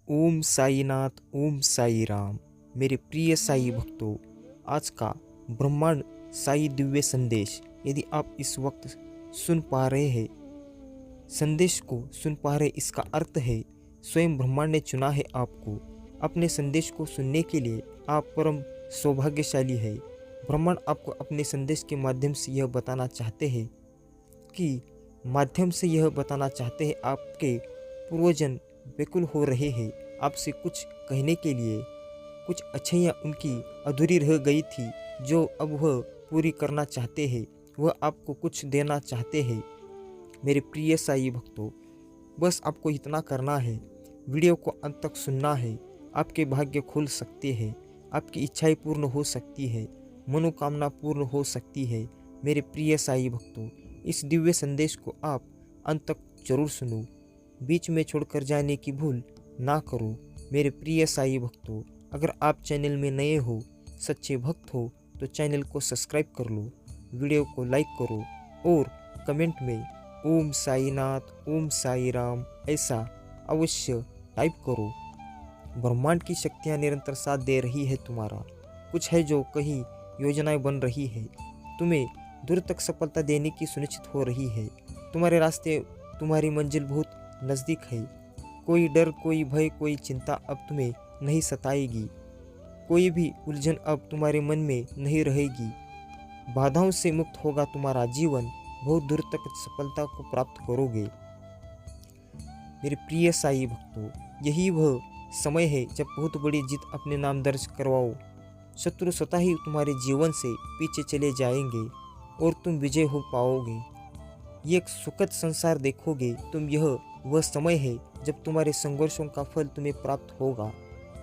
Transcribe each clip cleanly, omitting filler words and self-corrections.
ओम साईनाथ ओम साई राम। मेरे प्रिय साई भक्तों, आज का ब्रह्मांड साई दिव्य संदेश यदि आप इस वक्त सुन पा रहे हैं, संदेश को सुन पा रहे, इसका अर्थ है स्वयं ब्रह्मांड ने चुना है आपको। अपने संदेश को सुनने के लिए आप परम सौभाग्यशाली है। ब्रह्मांड आपको अपने संदेश के माध्यम से यह बताना चाहते हैं आपके पूर्वजन व्याकुल हो रहे हैं आपसे कुछ कहने के लिए। कुछ अच्छाइयाँ उनकी अधूरी रह गई थी जो अब वह पूरी करना चाहते हैं। वह आपको कुछ देना चाहते हैं। मेरे प्रिय साई भक्तों, बस आपको इतना करना है, वीडियो को अंत तक सुनना है। आपके भाग्य खुल सकते हैं, आपकी इच्छाएं पूर्ण हो सकती है, मनोकामना पूर्ण हो सकती है। मेरे प्रिय साई भक्तों, इस दिव्य संदेश को आप अंत तक जरूर सुनो, बीच में छोड़कर जाने की भूल ना करो। मेरे प्रिय साई भक्तों, अगर आप चैनल में नए हो, सच्चे भक्त हो, तो चैनल को सब्सक्राइब कर लो, वीडियो को लाइक करो और कमेंट में ओम साईनाथ ओम साई राम ऐसा अवश्य टाइप करो। ब्रह्मांड की शक्तियाँ निरंतर साथ दे रही है तुम्हारा। कुछ है जो कहीं योजनाएं बन रही है, तुम्हें दूर तक सफलता देने की सुनिश्चित हो रही है। तुम्हारे रास्ते, तुम्हारी मंजिल बहुत नज़दीक है। कोई डर, कोई भय, कोई चिंता अब तुम्हें नहीं सताएगी। कोई भी उलझन अब तुम्हारे मन में नहीं रहेगी। बाधाओं से मुक्त होगा तुम्हारा जीवन, बहुत दूर तक सफलता को प्राप्त करोगे। मेरे प्रिय साई भक्तों, यही वह समय है जब बहुत बड़ी जीत अपने नाम दर्ज करवाओ। शत्रु स्वतः ही तुम्हारे जीवन से पीछे चले जाएंगे और तुम विजय हो पाओगे। ये एक सुखद संसार देखोगे तुम। यह वह समय है जब तुम्हारे संघर्षों का फल तुम्हें प्राप्त होगा।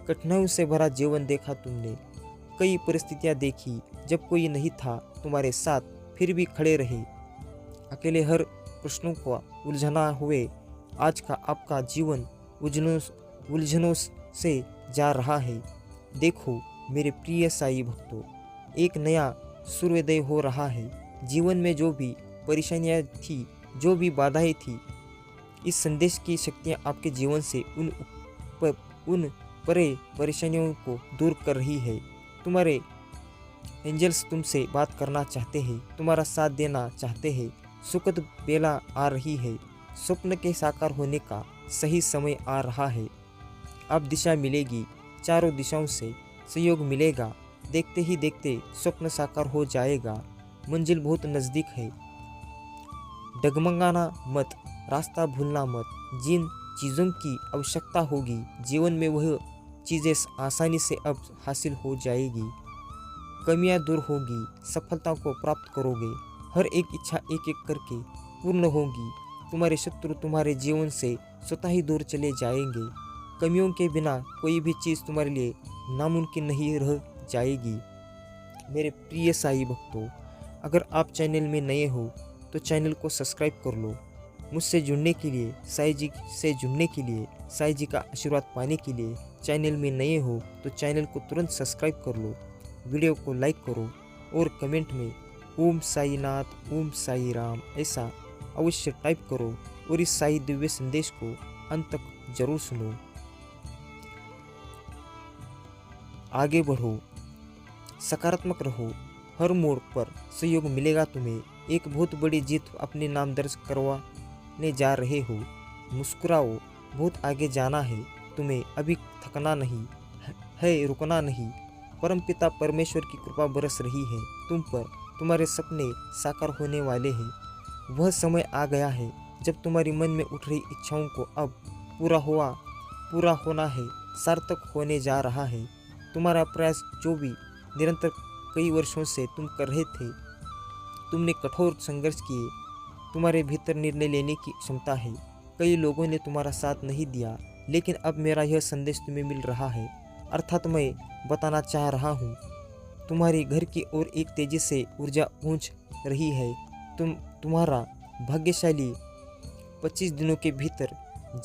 कठिनाइयों से भरा जीवन देखा तुमने, कई परिस्थितियां देखी जब कोई नहीं था तुम्हारे साथ, फिर भी खड़े रहे। अकेले हर प्रश्नों को उलझना हुए आज का आपका जीवन उलझनों से जा रहा है। देखो मेरे प्रिय साई भक्तों, एक नया सूर्योदय हो रहा है। जीवन में जो भी परेशानियां थी, जो भी बाधाएं थी, इस संदेश की शक्तियाँ आपके जीवन से उन परे परेशानियों को दूर कर रही है। तुम्हारे एंजल्स तुमसे बात करना चाहते हैं, तुम्हारा साथ देना चाहते हैं। सुखद बेला आ रही है, स्वप्न के साकार होने का सही समय आ रहा है। अब दिशा मिलेगी, चारों दिशाओं से सहयोग मिलेगा। देखते ही देखते स्वप्न साकार हो जाएगा। मंजिल बहुत नज़दीक है। डगमगाना मत, रास्ता भूलना मत। जिन चीज़ों की आवश्यकता होगी जीवन में, वह चीज़ें आसानी से अब हासिल हो जाएगी। कमियां दूर होगी, सफलता को प्राप्त करोगे। हर एक इच्छा एक एक करके पूर्ण होगी। तुम्हारे शत्रु तुम्हारे जीवन से स्वतः ही दूर चले जाएंगे। कमियों के बिना कोई भी चीज़ तुम्हारे लिए नामुमकिन नहीं रह जाएगी। मेरे प्रिय साई भक्तों, अगर आप चैनल में नए हो तो चैनल को सब्सक्राइब कर लो। मुझसे जुड़ने के लिए, साई जी से जुड़ने के लिए, साई जी का आशीर्वाद पाने के लिए चैनल में नए हो तो चैनल को तुरंत सब्सक्राइब कर लो, वीडियो को लाइक करो और कमेंट में ओम साईनाथ ओम साई राम ऐसा अवश्य टाइप करो और इस साई दिव्य संदेश को अंत तक जरूर सुनो। आगे बढ़ो, सकारात्मक रहो, हर मोड़ पर सहयोग मिलेगा तुम्हें। एक बहुत बड़ी जीत अपने नाम दर्ज करवाने जा रहे हो। मुस्कुराओ, बहुत आगे जाना है तुम्हें, अभी थकना नहीं है, रुकना नहीं। परमपिता परमेश्वर की कृपा बरस रही है तुम पर, तुम्हारे सपने साकार होने वाले हैं। वह समय आ गया है जब तुम्हारी मन में उठ रही इच्छाओं को अब पूरा होना है, सार्थक होने जा रहा है। तुम्हारा प्रयास जो भी निरंतर कई वर्षों से तुम कर रहे थे, तुमने कठोर संघर्ष किए, तुम्हारे भीतर निर्णय लेने की क्षमता है। कई लोगों ने तुम्हारा साथ नहीं दिया, लेकिन अब मेरा यह संदेश तुम्हें मिल रहा है, अर्थात मैं बताना चाह रहा हूँ। तुम्हारे घर की ओर एक तेजी से ऊर्जा पहुँच रही है। तुम्हारा भाग्यशाली 25 दिनों के भीतर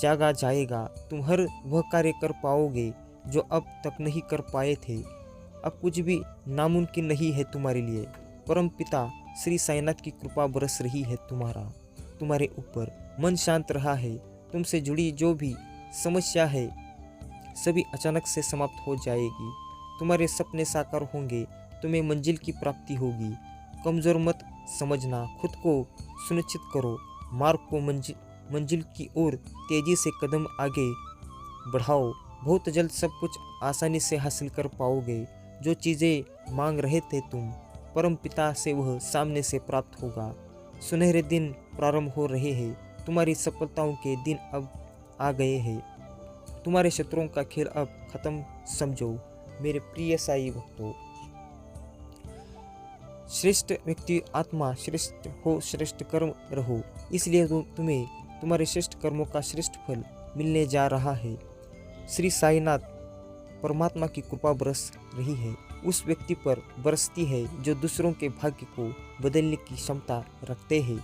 जागा जाएगा। तुम हर वह कार्य कर पाओगे जो अब तक नहीं कर पाए थे। अब कुछ भी नामुमकिन नहीं है तुम्हारे लिए। परम पिता श्री साईनाथ की कृपा बरस रही है तुम्हारे ऊपर। मन शांत रहा है। तुमसे जुड़ी जो भी समस्या है सभी अचानक से समाप्त हो जाएगी। तुम्हारे सपने साकार होंगे, तुम्हें मंजिल की प्राप्ति होगी। कमज़ोर मत समझना, खुद को सुनिश्चित करो, मार्ग को मंजिल की ओर तेज़ी से कदम आगे बढ़ाओ। बहुत जल्द सब कुछ आसानी से हासिल कर पाओगे। जो चीज़ें मांग रहे थे तुम, परम पिता से वह सामने से प्राप्त होगा। सुनहरे दिन प्रारंभ हो रहे हैं, तुम्हारी सफलताओं के दिन अब आ गए हैं। तुम्हारे शत्रुओं का खेल अब खत्म समझो। मेरे प्रिय साई भक्तों, श्रेष्ठ व्यक्ति आत्मा श्रेष्ठ हो, श्रेष्ठ कर्म रहो, इसलिए तुम्हें तुम्हारे श्रेष्ठ कर्मों का श्रेष्ठ फल मिलने जा रहा है। श्री साईनाथ परमात्मा की कृपा बरस रही है, उस व्यक्ति पर बरसती है जो दूसरों के भाग्य को बदलने की क्षमता रखते हैं।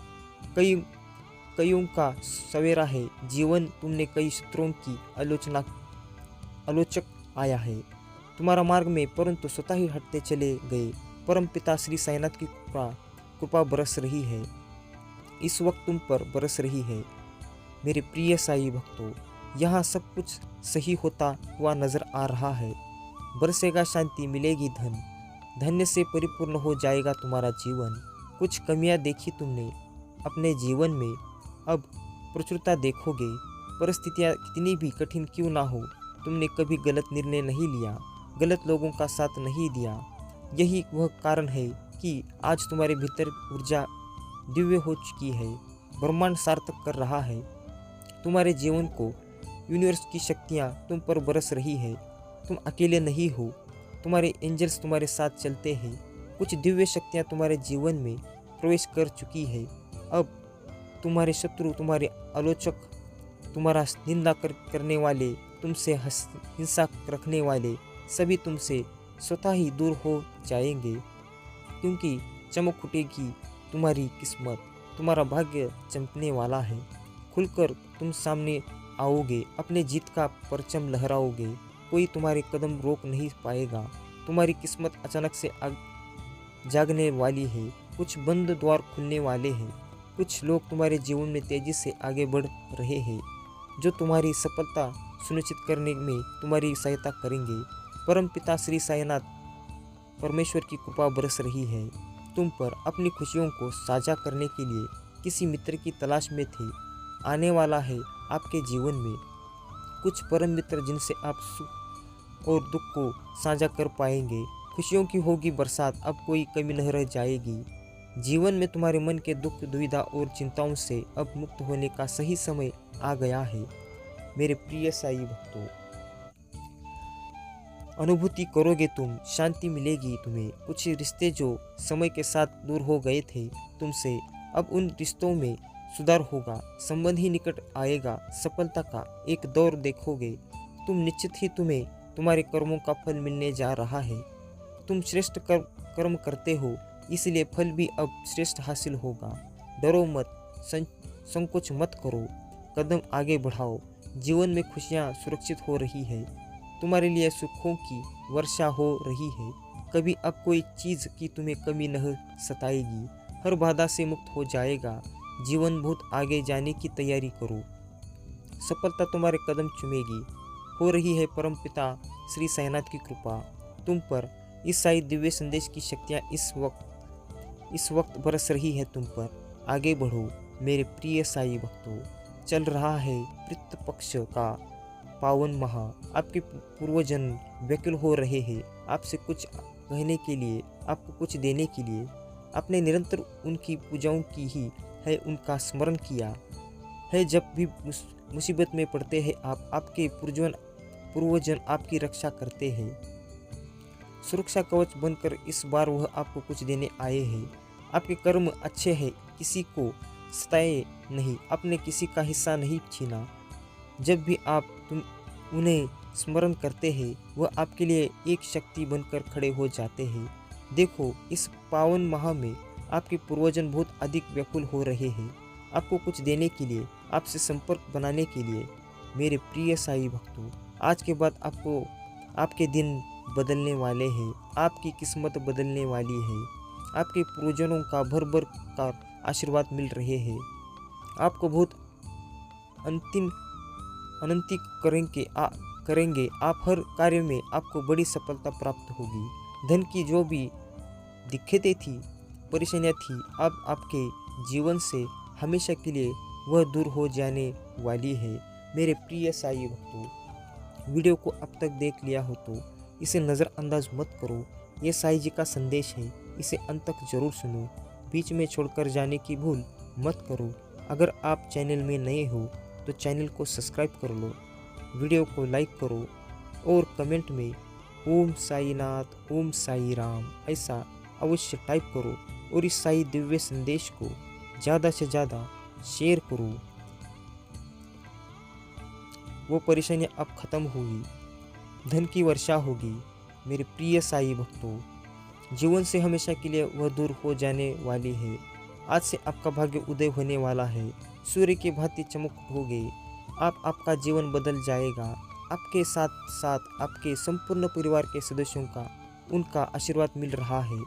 कईयों का सवेरा है जीवन, तुमने कई शत्रुओं की आलोचक आया है तुम्हारा मार्ग में, परंतु स्वतः ही हटते चले गए। परम पिता श्री साईनाथ की कृपा बरस रही है, इस वक्त तुम पर बरस रही है। मेरे प्रिय साई भक्तों, यहाँ सब कुछ सही होता हुआ नजर आ रहा है। बरसेगा शांति, मिलेगी धन, धन्य से परिपूर्ण हो जाएगा तुम्हारा जीवन। कुछ कमियां देखी तुमने अपने जीवन में, अब प्रचुरता देखोगे। परिस्थितियां कितनी भी कठिन क्यों ना हो, तुमने कभी गलत निर्णय नहीं लिया, गलत लोगों का साथ नहीं दिया। यही वह कारण है कि आज तुम्हारे भीतर ऊर्जा दिव्य हो चुकी है, ब्रह्मांड सार्थक कर रहा है तुम्हारे जीवन को। यूनिवर्स की शक्तियाँ तुम पर बरस रही है, तुम अकेले नहीं हो, तुम्हारे एंजल्स तुम्हारे साथ चलते हैं। कुछ दिव्य शक्तियाँ तुम्हारे जीवन में प्रवेश कर चुकी है। अब तुम्हारे शत्रु, तुम्हारे आलोचक, तुम्हारा निंदा करने वाले, तुमसे हिंसा रखने वाले सभी तुमसे स्वतः ही दूर हो जाएंगे, क्योंकि चमक उठेगी तुम्हारी किस्मत, तुम्हारा भाग्य चमकने वाला है। खुलकर तुम सामने आओगे, अपने जीत का परचम लहराओगे, कोई तुम्हारे कदम रोक नहीं पाएगा। तुम्हारी किस्मत अचानक से जागने वाली है, कुछ बंद द्वार खुलने वाले हैं। कुछ लोग तुम्हारे जीवन में तेजी से आगे बढ़ रहे हैं, जो तुम्हारी सफलता सुनिश्चित करने में तुम्हारी सहायता करेंगे। परम पिता श्री साईनाथ परमेश्वर की कृपा बरस रही है तुम पर। अपनी खुशियों को साझा करने के लिए किसी मित्र की तलाश में थे, आने वाला है आपके जीवन में कुछ परम मित्र जिनसे आप सुख और दुख को साझा कर पाएंगे। खुशियों की होगी बरसात, अब कोई कमी नहीं रह जाएगी। जीवन में तुम्हारे मन के दुख, दुविधा और चिंताओं से अब मुक्त होने का सही समय आ गया है। मेरे प्रिय साई भक्तों, अनुभूति करोगे तुम, शांति मिलेगी तुम्हें। कुछ रिश्ते जो समय के साथ दूर हो गए थे तुमसे, अब उन रिश्तों में सुधार होगा, संबंध ही निकट आएगा, सफलता का एक दौर देखोगे तुम। निश्चित ही तुम्हें तुम्हारे कर्मों का फल मिलने जा रहा है। तुम श्रेष्ठ कर्म करते हो, इसलिए फल भी अब श्रेष्ठ हासिल होगा। डरो मत, संकोच मत करो, कदम आगे बढ़ाओ। जीवन में खुशियाँ सुरक्षित हो रही है, तुम्हारे लिए सुखों की वर्षा हो रही है। कभी अब कोई चीज़ की तुम्हें कमी नहीं सताएगी, हर बाधा से मुक्त हो जाएगा। जीवन बहुत आगे जाने की तैयारी करो, सफलता तुम्हारे कदम चूमेगी। हो रही है परम पिता श्री साईनाथ की कृपा तुम पर। इस साई दिव्य संदेश की शक्तियाँ इस वक्त बरस रही है तुम पर। आगे बढ़ो मेरे प्रिय साई भक्तों। चल रहा है पितृ पक्ष का पावन माह, आपके पूर्वजन व्याकुल हो रहे हैं आपसे कुछ कहने के लिए, आपको कुछ देने के लिए। आपने निरंतर उनकी पूजाओं की ही है, उनका स्मरण किया है। जब भी मुसीबत में पड़ते हैं आपके पूर्वजन आपकी रक्षा करते हैं। सुरक्षा कवच बनकर इस बार वह आपको कुछ देने आए हैं। आपके कर्म अच्छे हैं, किसी को सताए नहीं, आपने किसी का हिस्सा नहीं छीना। जब भी आप उन्हें स्मरण करते हैं, वह आपके लिए एक शक्ति बनकर खड़े हो जाते हैं। देखो, इस पावन माह में आपके पूर्वजन बहुत अधिक व्याकुल हो रहे हैं, आपको कुछ देने के लिए, आपसे संपर्क बनाने के लिए। मेरे प्रिय साई भक्तों, आज के बाद आपके दिन बदलने वाले हैं, आपकी किस्मत बदलने वाली है। आपके पूर्वजनों का भर भर का आशीर्वाद मिल रहे हैं। आपको बहुत अनंती करेंगे, करेंगे आप हर कार्य में आपको बड़ी सफलता प्राप्त होगी। धन की जो भी दिक्कतें थी, परेशानियाँ थी, अब आपके जीवन से हमेशा के लिए वह दूर हो जाने वाली है। मेरे प्रिय साई भक्तों, वीडियो को अब तक देख लिया हो तो इसे नज़रअंदाज मत करो। ये साई जी का संदेश है, इसे अंत तक जरूर सुनो। बीच में छोड़कर जाने की भूल मत करो। अगर आप चैनल में नए हो तो चैनल को सब्सक्राइब कर लो, वीडियो को लाइक करो और कमेंट में ओम साईनाथ, ओम साई राम ऐसा अवश्य टाइप करो और इस साई दिव्य संदेश को ज़्यादा से ज़्यादा शेयर करो। वो परेशानियाँ अब खत्म होगी, धन की वर्षा होगी। मेरे प्रिय साई भक्तों, जीवन से हमेशा के लिए वह दूर हो जाने वाली है। आज से आपका भाग्य उदय होने वाला है, सूर्य की भांति चमक उठोगे। आपका जीवन बदल जाएगा। आपके साथ साथ आपके संपूर्ण परिवार के सदस्यों का उनका आशीर्वाद मिल रहा है।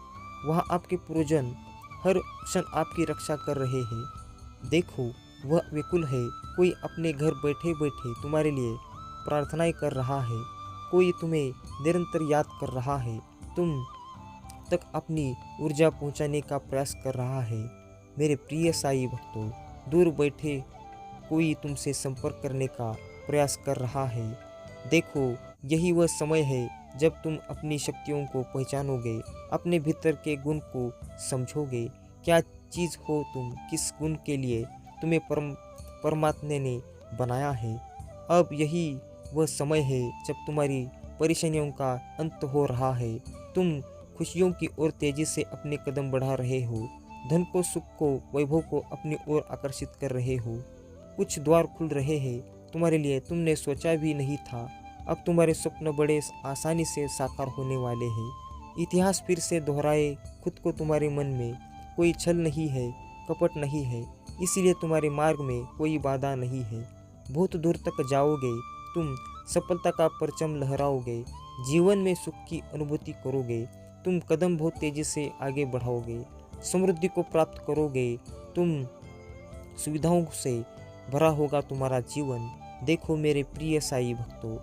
वहाँ आपके पूर्वजन हर क्षण आपकी रक्षा कर रहे हैं। देखो, वह विकुल है। कोई अपने घर बैठे बैठे तुम्हारे लिए प्रार्थनाएं कर रहा है, कोई तुम्हें निरंतर याद कर रहा है, तुम तक अपनी ऊर्जा पहुंचाने का प्रयास कर रहा है। मेरे प्रिय साई भक्तों, दूर बैठे कोई तुमसे संपर्क करने का प्रयास कर रहा है। देखो, यही वह समय है जब तुम अपनी शक्तियों को पहचानोगे, अपने भीतर के गुण को समझोगे। क्या चीज़ हो तुम, किस गुण के लिए तुम्हें परमात्मा ने बनाया है। अब यही वह समय है जब तुम्हारी परेशानियों का अंत हो रहा है। तुम खुशियों की ओर तेजी से अपने कदम बढ़ा रहे हो, धन को, सुख को, वैभव को अपनी ओर आकर्षित कर रहे हो। कुछ द्वार खुल रहे हैं तुम्हारे लिए, तुमने सोचा भी नहीं था। अब तुम्हारे स्वप्न बड़े आसानी से साकार होने वाले हैं। इतिहास फिर से दोहराए खुद को, तुम्हारे मन में कोई छल नहीं है, कपट नहीं है, इसीलिए तुम्हारे मार्ग में कोई बाधा नहीं है। बहुत दूर तक जाओगे, तुम सफलता का परचम लहराओगे, जीवन में सुख की अनुभूति करोगे। तुम कदम बहुत तेजी से आगे बढ़ाओगे, समृद्धि को प्राप्त करोगे। तुम सुविधाओं से भरा होगा तुम्हारा जीवन। देखो मेरे प्रिय साई भक्तों,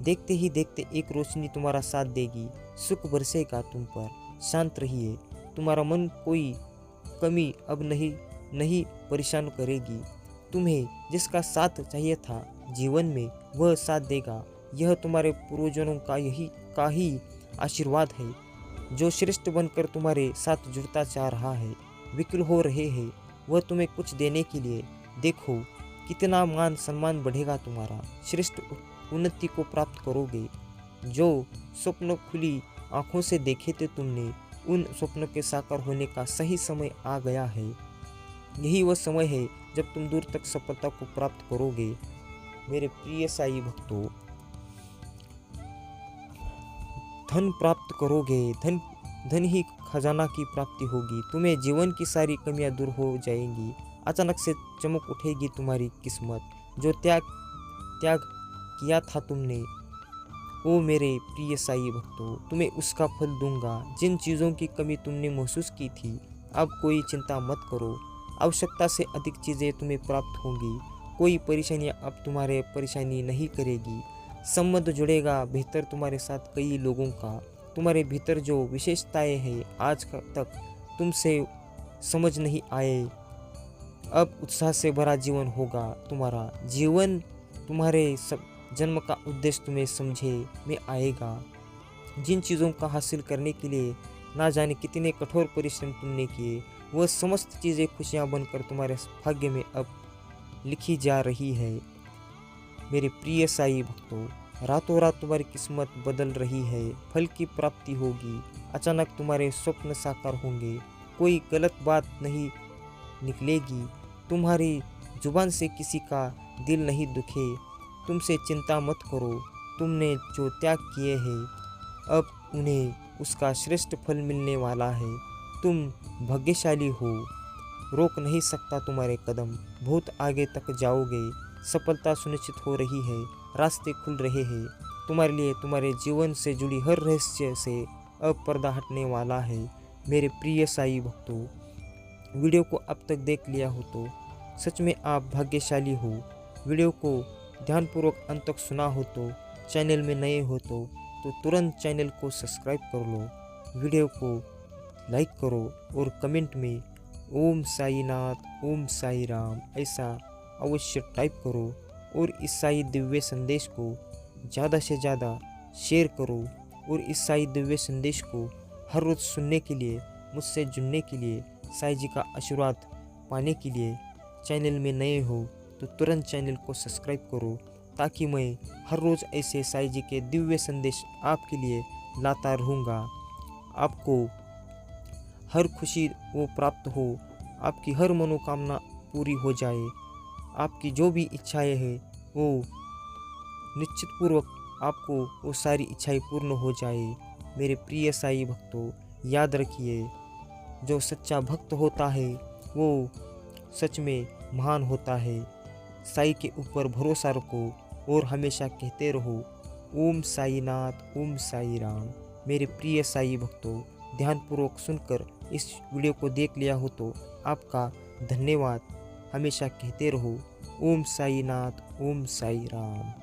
देखते ही देखते एक रोशनी तुम्हारा साथ देगी, सुख बरसेगा तुम पर। शांत रहिए, तुम्हारा मन कोई कमी अब नहीं परेशान करेगी। तुम्हें जिसका साथ चाहिए था जीवन में, वह साथ देगा। यह तुम्हारे पूर्वजों का ही आशीर्वाद है, जो श्रेष्ठ बनकर तुम्हारे साथ जुड़ता चाह रहा है। विकल हो रहे हैं वह तुम्हें कुछ देने के लिए। देखो कितना मान सम्मान बढ़ेगा तुम्हारा, श्रेष्ठ उन्नति को प्राप्त करोगे। जो स्वप्न खुली आंखों से देखे थे तुमने, उन स्वप्नों के साकार होने का सही समय आ गया है। यही वह समय है जब तुम दूर तक सफलता को प्राप्त करोगे। मेरे प्रिय साई भक्तों, धन प्राप्त करोगे, धन ही खजाना की प्राप्ति होगी। तुम्हें जीवन की सारी कमियां दूर हो जाएंगी। अचानक से चमक उठेगी तुम्हारी किस्मत। जो त्याग किया था तुमने, ओ मेरे प्रिय साई भक्तों, तुम्हें उसका फल दूंगा। जिन चीज़ों की कमी तुमने महसूस की थी, अब कोई चिंता मत करो। आवश्यकता से अधिक चीज़ें तुम्हें प्राप्त होंगी। कोई परेशानियाँ अब तुम्हारे परेशानी नहीं करेगी। संबंध जुड़ेगा बेहतर तुम्हारे साथ कई लोगों का। तुम्हारे भीतर जो विशेषताएं हैं आज तक तुमसे समझ नहीं आए, अब उत्साह से भरा जीवन होगा तुम्हारा। जीवन तुम्हारे सब जन्म का उद्देश्य तुम्हें समझे में आएगा। जिन चीज़ों का हासिल करने के लिए ना जाने कितने कठोर परिश्रम तुमने किए, वह समस्त चीज़ें खुशियाँ बनकर तुम्हारे भाग्य में अब लिखी जा रही है। मेरे प्रिय साई भक्तों, रातों रात तुम्हारी किस्मत बदल रही है। फल की प्राप्ति होगी। अचानक तुम्हारे स्वप्न साकार होंगे। कोई गलत बात नहीं निकलेगी। तुम्हारी जुबान से किसी का दिल नहीं दुखे। तुमसे चिंता मत करो। तुमने जो त्याग किए हैं, अब उन्हें उसका श्रेष्ठ फल मिलने वाला है। तुम भाग्यशाली हो, रोक नहीं सकता तुम्हारे कदम। बहुत आगे तक जाओगे। सफलता सुनिश्चित हो रही है, रास्ते खुल रहे हैं तुम्हारे लिए। तुम्हारे जीवन से जुड़ी हर रहस्य से अब पर्दा हटने वाला है। मेरे प्रिय साई भक्तों, वीडियो को अब तक देख लिया हो तो सच में आप भाग्यशाली हो। वीडियो को ध्यानपूर्वक अंत तक सुना हो तो चैनल में नए हो तो तुरंत चैनल को सब्सक्राइब कर लो, वीडियो को लाइक करो और कमेंट में ओम साई नाथ ओम साई राम ऐसा अवश्य टाइप करो और इस साई दिव्य संदेश को ज़्यादा से ज़्यादा शेयर करो और इस साई दिव्य संदेश को हर रोज़ सुनने के लिए, मुझसे जुड़ने के लिए, साई जी का आशीर्वाद पाने के लिए चैनल में नए हो तो तुरंत चैनल को सब्सक्राइब करो, ताकि मैं हर रोज़ ऐसे साई जी के दिव्य संदेश आपके लिए लाता रहूँगा। आपको हर खुशी वो प्राप्त हो, आपकी हर मनोकामना पूरी हो जाए, आपकी जो भी इच्छाएं हैं वो निश्चित पूर्वक आपको वो सारी इच्छाएं पूर्ण हो जाए। मेरे प्रिय साई भक्तों, याद रखिए, जो सच्चा भक्त होता है वो सच में महान होता है। साई के ऊपर भरोसा रखो और हमेशा कहते रहो ओम साई नाथ ओम साई राम। मेरे प्रिय साई भक्तों, ध्यानपूर्वक सुनकर इस वीडियो को देख लिया हो तो आपका धन्यवाद। हमेशा कहते रहो ओम साई नाथ ओम साई राम।